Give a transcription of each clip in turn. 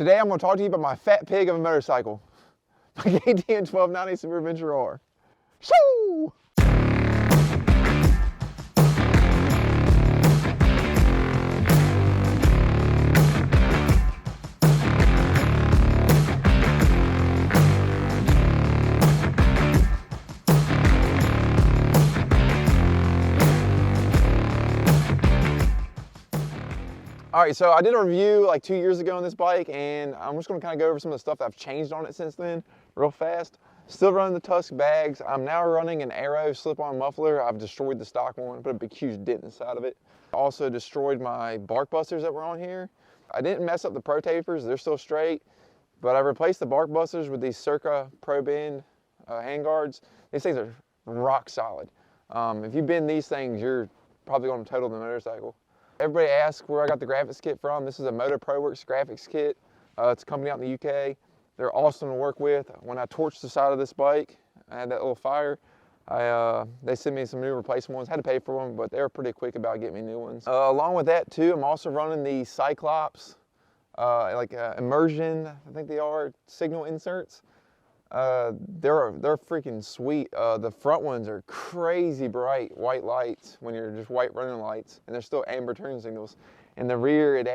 Today I'm going to talk to you about my fat pig of a motorcycle, my KTM 1290 Super Adventure R. Shoo! All right, so I did a review like 2 years ago on this bike, and I'm just gonna kind of go over some of the stuff that I've changed on it since then, real fast. Still running the Tusk bags. I'm now running an Aero slip-on muffler. I've destroyed the stock one, put a big huge dent inside of it. Also destroyed my bark busters that were on here. I didn't mess up the Pro tapers, they're still straight, but I replaced the bark busters with these Circa Pro Bend handguards. These things are rock solid. If you bend these things, you're probably gonna total the motorcycle. Everybody asks where I got the graphics kit from. This is a Moto Pro Works graphics kit. It's a company out in the UK. They're awesome to work with. When I torched the side of this bike, I had that little fire. They sent me some new replacement ones. Had to pay for them, but they were pretty quick about getting me new ones. Along with that too, I'm also running the Cyclops, immersion, I think they are, signal inserts. They're freaking sweet. The front ones are crazy bright white lights when you're just white running lights, and they're still amber turn signals. In the rear, it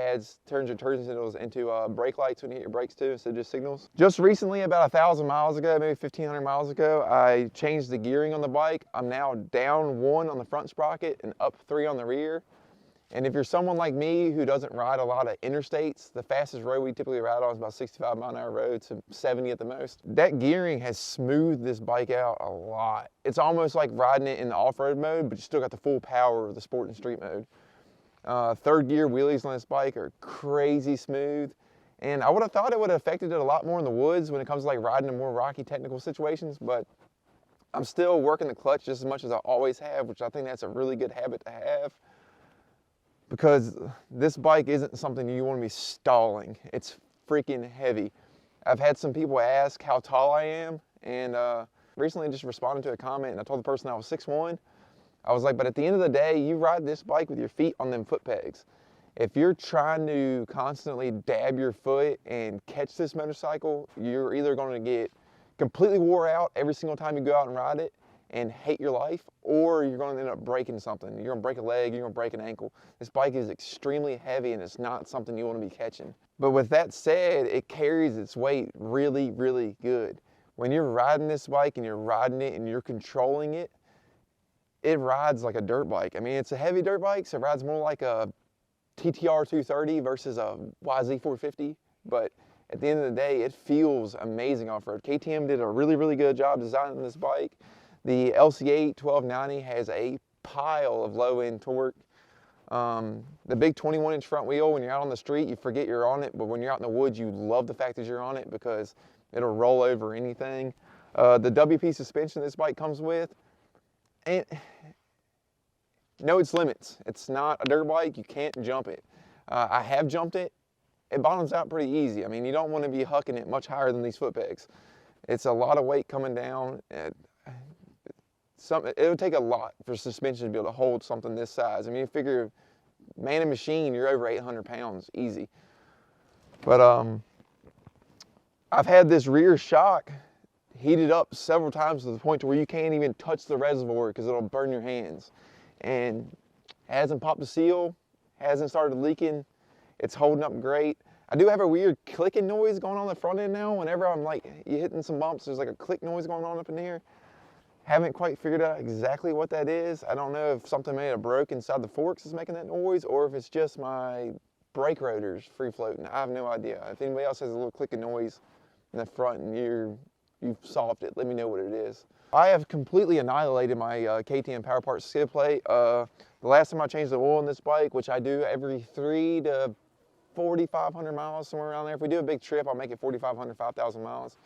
turns your turn signals into brake lights when you hit your brakes too, instead of just signals. Just recently, about 1,000 miles ago, maybe 1,500 miles ago, I changed the gearing on the bike. I'm now down 1 on the front sprocket and up 3 on the rear. And if you're someone like me who doesn't ride a lot of interstates, the fastest road we typically ride on is about 65-mile-an-hour roads, to 70 at the most. That gearing has smoothed this bike out a lot. It's almost like riding it in the off-road mode, but you still got the full power of the sport and street mode. Third gear wheelies on this bike are crazy smooth. And I would have thought it would have affected it a lot more in the woods when it comes to like riding in more rocky technical situations, but I'm still working the clutch just as much as I always have, which I think that's a really good habit to have. Because this bike isn't something you want to be stalling. It's freaking heavy. I've had some people ask how tall I am, and recently just responded to a comment, and I told the person I was 6'1". I was like, but at the end of the day, you ride this bike with your feet on them foot pegs. If you're trying to constantly dab your foot and catch this motorcycle, you're either going to get completely wore out every single time you go out and ride it and hate your life, or you're going to end up breaking something. You're going to break a leg, you're going to break an ankle. This bike is extremely heavy, and it's not something you want to be catching. But with that said, it carries its weight really, really good. When you're riding this bike and you're riding it and you're controlling it, it rides like a dirt bike. I mean, it's a heavy dirt bike, so it rides more like a TTR 230 versus a YZ 450, but at the end of the day, it feels amazing off-road. KTM did a really, really good job designing this bike. The LC8 1290 has a pile of low-end torque. The big 21-inch front wheel, when you're out on the street, you forget you're on it, but when you're out in the woods, you love the fact that you're on it because it'll roll over anything. The WP suspension this bike comes with, and know its limits. It's not a dirt bike, you can't jump it. I have jumped it. It bottoms out pretty easy. I mean, you don't want to be hucking it much higher than these foot pegs. It's a lot of weight coming down. It would take a lot for suspension to be able to hold something this size. I mean, you figure, man and machine, you're over 800 pounds, easy. But I've had this rear shock heated up several times to the point to where you can't even touch the reservoir because it'll burn your hands. And hasn't popped a seal, hasn't started leaking. It's holding up great. I do have a weird clicking noise going on the front end now. Whenever I'm like hitting some bumps, there's like a click noise going on up in here. Haven't quite figured out exactly what that is. I don't know if something may have broke inside the forks is making that noise, or if it's just my brake rotors free floating. I have no idea. If anybody else has a little clicking noise in the front and you've solved it, let me know what it is. I have completely annihilated my KTM Power Parts skid plate. The last time I changed the oil on this bike, which I do every 3 to 4,500 miles, somewhere around there. If we do a big trip, I'll make it 4,500, 5,000 miles.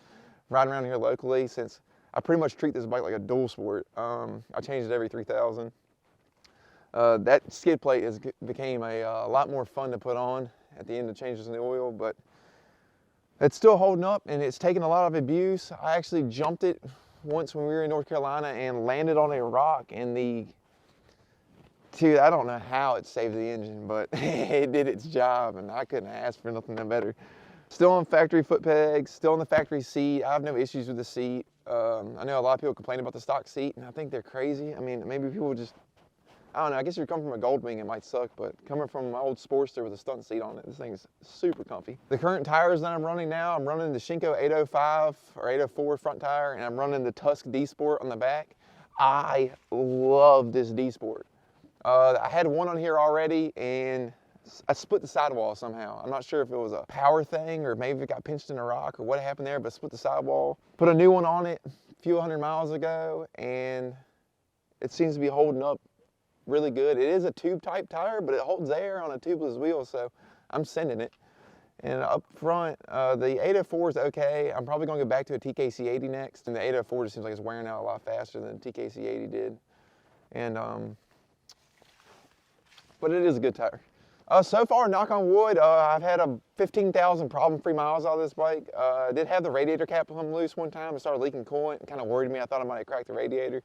Riding around here locally, since I pretty much treat this bike like a dual sport. I change it every 3,000. That skid plate became a lot more fun to put on at the end of changes in the oil, but it's still holding up, and it's taken a lot of abuse. I actually jumped it once when we were in North Carolina and landed on a rock, and dude, I don't know how it saved the engine, but it did its job, and I couldn't ask for nothing better. Still on factory foot pegs, still on the factory seat. I have no issues with the seat. I know a lot of people complain about the stock seat, and I think they're crazy. I mean, maybe people just, I don't know, I guess if you're coming from a Goldwing, it might suck, but coming from my old Sportster with a stunt seat on it, this thing's super comfy. The current tires that I'm running now, I'm running the Shinko 805 or 804 front tire, and I'm running the Tusk D Sport on the back. I love this D Sport. I had one on here already, and I split the sidewall somehow. I'm not sure if it was a power thing or maybe it got pinched in a rock or what happened there, but I split the sidewall. Put a new one on it a few hundred miles ago, and it seems to be holding up really good. It is a tube type tire, but it holds air on a tubeless wheel, so I'm sending it. And up front, the 804 is okay. I'm probably gonna go back to a TKC 80 next, and the 804 just seems like it's wearing out a lot faster than the TKC 80 did. And but it is a good tire. So far, knock on wood, I've had a 15,000 problem-free miles out of this bike. I did have the radiator cap come loose one time. It started leaking coolant. It kind of worried me. I thought I might have cracked the radiator,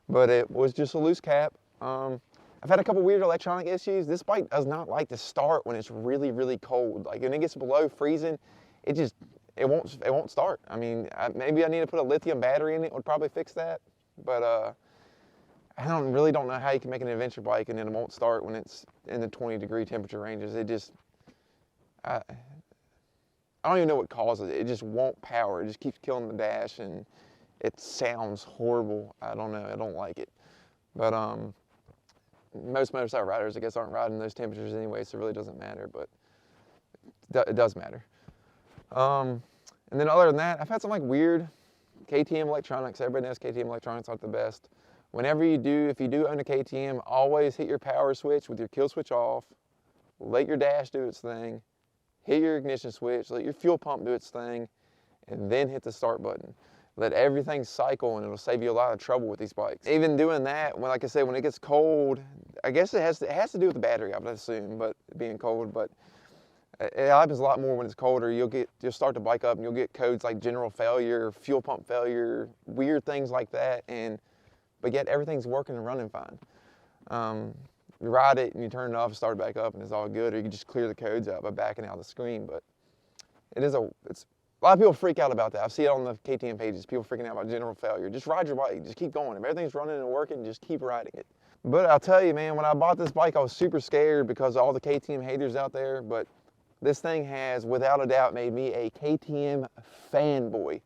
but it was just a loose cap. I've had a couple weird electronic issues. This bike does not like to start when it's really, really cold. Like when it gets below freezing, it won't start. I mean, maybe I need to put a lithium battery in it. Would probably fix that, but I really don't know how you can make an adventure bike and then it won't start when it's in the 20-degree temperature ranges. It just, I don't even know what causes it. It just won't power. It just keeps killing the dash and it sounds horrible. I don't know. I don't like it. But most motorcycle riders, I guess, aren't riding those temperatures anyway, so it really doesn't matter. But it does matter. And then other than that, I've had some like weird KTM electronics. Everybody knows KTM electronics aren't the best. Whenever you do, if you do own a KTM, always hit your power switch with your kill switch off, let your dash do its thing, hit your ignition switch, let your fuel pump do its thing, and then hit the start button. Let everything cycle and it'll save you a lot of trouble with these bikes. Even doing that, when, like I said, when it gets cold, I guess it has to do with the battery, I would assume, but being cold, but it happens a lot more when it's colder. You'll start the bike up and you'll get codes like general failure, fuel pump failure, weird things like that, but yet everything's working and running fine. You ride it and you turn it off and start it back up and it's all good, or you can just clear the codes out by backing out the screen. But it's a lot of people freak out about that. I see it on the KTM pages, people freaking out about general failure. Just ride your bike, just keep going. If everything's running and working, just keep riding it. But I'll tell you, man, when I bought this bike, I was super scared because of all the KTM haters out there, but this thing has, without a doubt, made me a KTM fanboy.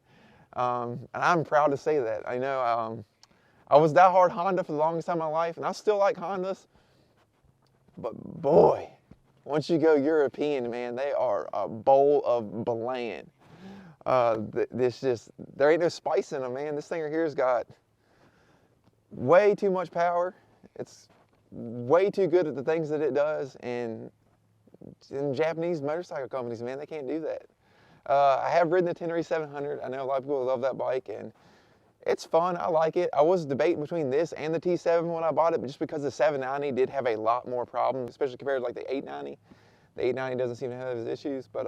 And I'm proud to say that. I know, I was diehard Honda for the longest time in my life, and I still like Hondas. But boy, once you go European, man, they are a bowl of bland. There ain't no spice in them, man. This thing right here's got way too much power. It's way too good at the things that it does, and in Japanese motorcycle companies, man, they can't do that. I have ridden the Tenere 700. I know a lot of people love that bike, and it's fun. I like it. I was debating between this and the T7 when I bought it, but just because the 790 did have a lot more problems, especially compared to like the 890. The 890 doesn't seem to have those issues, but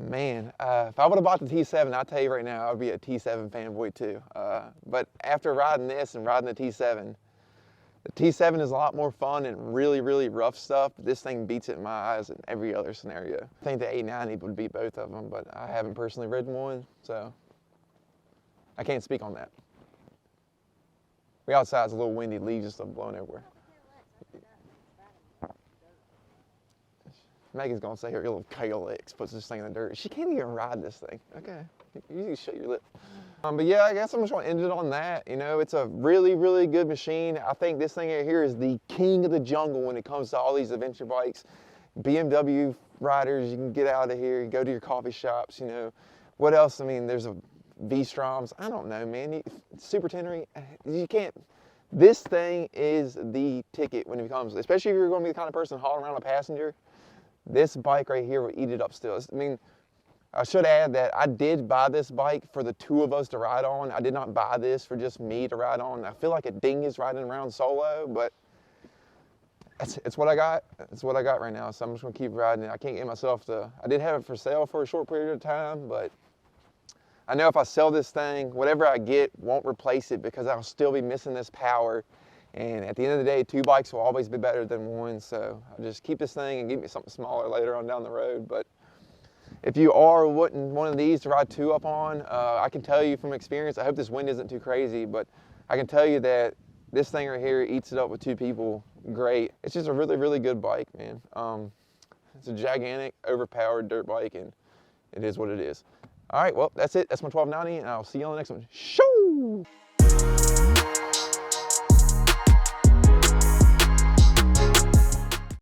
man, if I would have bought the T7, I'll tell you right now, I would be a T7 fanboy too. But after riding this and riding the T7 is a lot more fun and really, really rough stuff. This thing beats it in my eyes in every other scenario. I think the 890 would beat both of them, but I haven't personally ridden one, so I can't speak on that. We outside, it's a little windy, leaves and stuff blowing everywhere. Megan's gonna say her little KLX puts this thing in the dirt. She can't even ride this thing. Okay, you need to shut your lip. But yeah, I guess I'm just gonna end it on that. You know, it's a really, really good machine. I think this thing right here is the king of the jungle when it comes to all these adventure bikes. BMW riders, you can get out of here, you go to your coffee shops, you know. What else? I mean, there's a V-Stroms. I don't know, man. Super Tenere, you can't. This thing is the ticket when it comes, especially if you're gonna be the kind of person hauling around a passenger. This bike right here will eat it up still. I mean, I should add that I did buy this bike for the two of us to ride on. I did not buy this for just me to ride on. I feel like a dingus riding around solo, but it's what I got. It's what I got right now, so I'm just gonna keep riding it. I can't get myself to, I did have it for sale for a short period of time, but I know if I sell this thing, whatever I get won't replace it because I'll still be missing this power And at the end of the day, 2 bikes will always be better than 1. So I'll just keep this thing and get me something smaller later on down the road. But if you are wanting one of these to ride 2 up on, I can tell you from experience, I hope this wind isn't too crazy, but I can tell you that this thing right here eats it up with 2 people great. It's just a really, really good bike, man. It's a gigantic, overpowered dirt bike, and it is what it is. All right, well, that's it. That's my 1290, and I'll see you on the next one. Shoo!